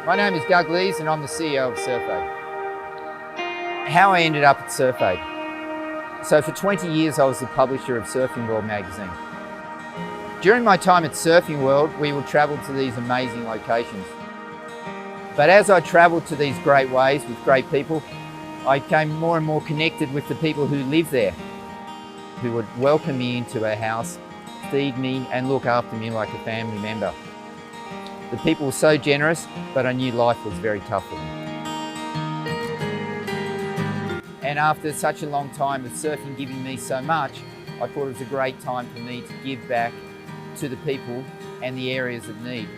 My name is Doug Lees and I'm the CEO of SurfAid. How I ended up at SurfAid. So for 20 years I was the publisher of Surfing World magazine. During my time at Surfing World, we would travel to these amazing locations. But as I travelled to these great waves with great people, I became more and more connected with the people who live there, who would welcome me into their house, feed me and look after me like a family member. The people were so generous, but I knew life was very tough for them. And after such a long time of surfing giving me so much, I thought it was a great time for me to give back to the people and the areas of need.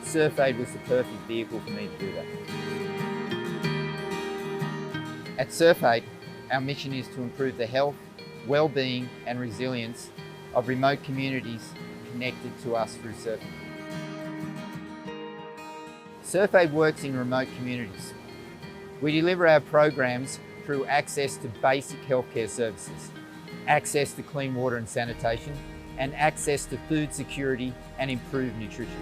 SurfAid was the perfect vehicle for me to do that. At SurfAid, our mission is to improve the health, well-being and resilience of remote communities connected to us through surfing. SurfAid works in remote communities. We deliver our programs through access to basic healthcare services, access to clean water and sanitation, and access to food security and improved nutrition.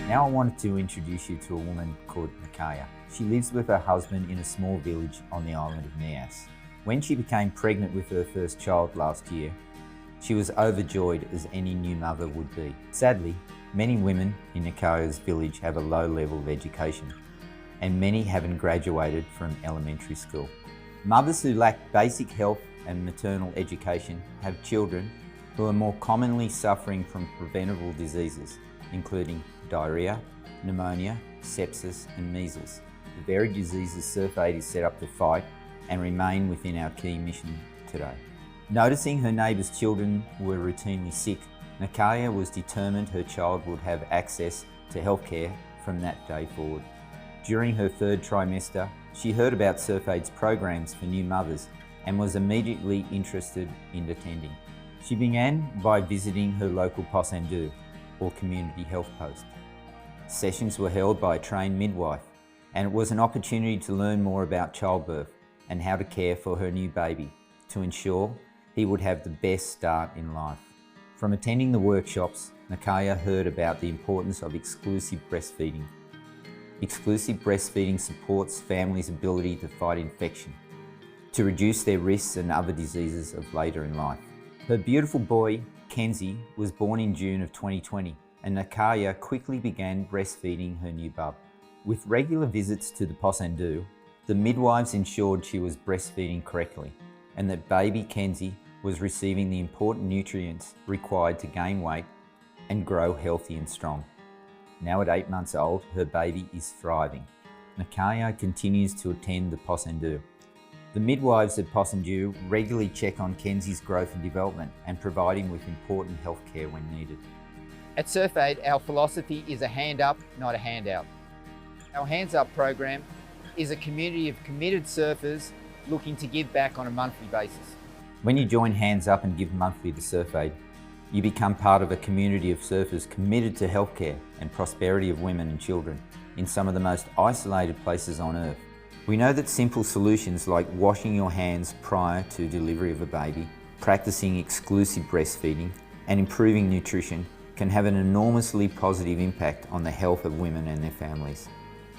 Now I wanted to introduce you to a woman called Nakaya. She lives with her husband in a small village on the island of Nias. When she became pregnant with her first child last year, she was overjoyed as any new mother would be. Sadly, many women in Nakaya's village have a low level of education, and many haven't graduated from elementary school. Mothers who lack basic health and maternal education have children who are more commonly suffering from preventable diseases, including diarrhea, pneumonia, sepsis and measles, the very diseases SurfAid is set up to fight and remain within our key mission today. Noticing her neighbours' children were routinely sick, Nakaya was determined her child would have access to healthcare from that day forward. During her third trimester, she heard about SurfAid's programs for new mothers and was immediately interested in attending. She began by visiting her local POSANDU, or community health post. Sessions were held by a trained midwife, and it was an opportunity to learn more about childbirth and how to care for her new baby to ensure he would have the best start in life. From attending the workshops, Nakaya heard about the importance of exclusive breastfeeding. Exclusive breastfeeding supports families' ability to fight infection, to reduce their risks and other diseases of later in life. Her beautiful boy, Kenzie, was born in June of 2020, and Nakaya quickly began breastfeeding her new bub. With regular visits to the POSANDU, the midwives ensured she was breastfeeding correctly and that baby Kenzie was receiving the important nutrients required to gain weight and grow healthy and strong. Now at 8 months old, her baby is thriving. Nakaya continues to attend the POSANDU. The midwives at POSANDU regularly check on Kenzie's growth and development and provide him with important health care when needed. At SurfAid, our philosophy is a hand up, not a handout. Our HandsUp program is a community of committed surfers looking to give back on a monthly basis. When you join HandsUp and give monthly to SurfAid, you become part of a community of surfers committed to healthcare and prosperity of women and children in some of the most isolated places on Earth. We know that simple solutions like washing your hands prior to delivery of a baby, practicing exclusive breastfeeding, and improving nutrition can have an enormously positive impact on the health of women and their families.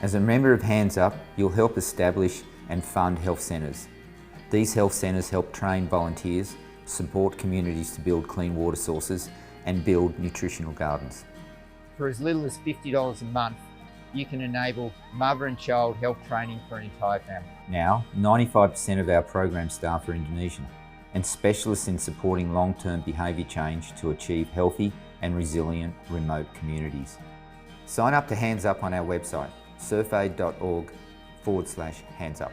As a member of HandsUp, you'll help establish and fund health centres. These health centres help train volunteers, support communities to build clean water sources, and build nutritional gardens. For as little as $50 a month, you can enable mother and child health training for an entire family. Now, 95% of our program staff are Indonesian and specialists in supporting long-term behaviour change to achieve healthy and resilient remote communities. Sign up to HandsUp on our website, surfaid.org/handsup.